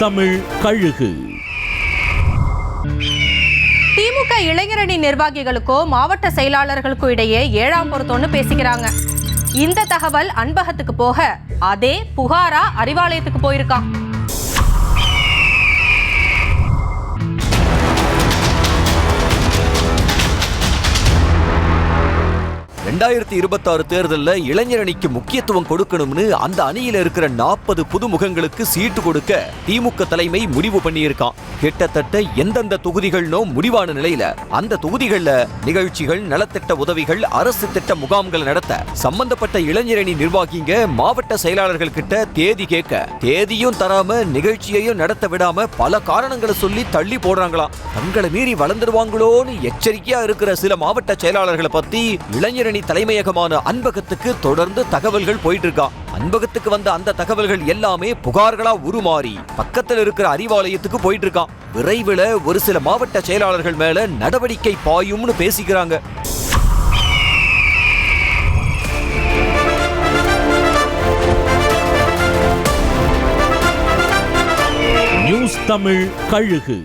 தமிழ் கழுகு. திமுக இளைஞரணி நிர்வாகிகளுக்கோ மாவட்ட செயலாளர்களுக்கோ இடையே 7ஆம் பொருத்தம்னு பேசிக்கிறாங்க. இந்த தகவல் அன்பகத்துக்கு போக அதே புகாரா அறிவாலயத்துக்கு போயிருக்கான். தேர்தலில் இளைஞரணிக்கு முக்கியத்துவம் கொடுக்கணும்னு அந்த அணியில இருக்கிற 40 புது முகங்களுக்கு சீட்டு கொடுக்க திமுக தலைமை முடிவு பண்ணியிருக்கான். கிட்டத்தட்ட எந்தெந்த தொகுதிகள்னோ முடிவான நிலையில அந்த தொகுதிகள்ல நிகழ்ச்சிகள், நலத்திட்ட உதவிகள், அரசு திட்ட முகாம்கள் நடத்த சம்பந்தப்பட்ட இளைஞரணி நிர்வாகிங்க மாவட்ட செயலாளர்கள் கிட்ட தேதி கேட்க தேதியும் தராம நிகழ்ச்சியையும் நடத்த விடாம பல காரணங்களை சொல்லி தள்ளி போடுறாங்களாம். தங்களை மீறி வளர்ந்துருவாங்களோன்னு எச்சரிக்கையா இருக்கிற சில மாவட்ட செயலாளர்களை பத்தி இளைஞரணி தலைமையகமான அன்பகத்துக்கு தொடர்ந்து தகவல்கள் போயிட்டு இருக்கா. அன்பகத்துக்கு வந்த அந்த தகவல்கள் எல்லாமே புகார்களா உருமாறி பக்கத்தில் இருக்கிற அறிவாலயத்துக்கு போயிட்டு இருக்கான். விரைவில் ஒரு சில மாவட்ட செயலாளர்கள் மேல நடவடிக்கை பாயும்னு பேசிக்கிறாங்க. நியூஸ் தமிழ் கழுகு.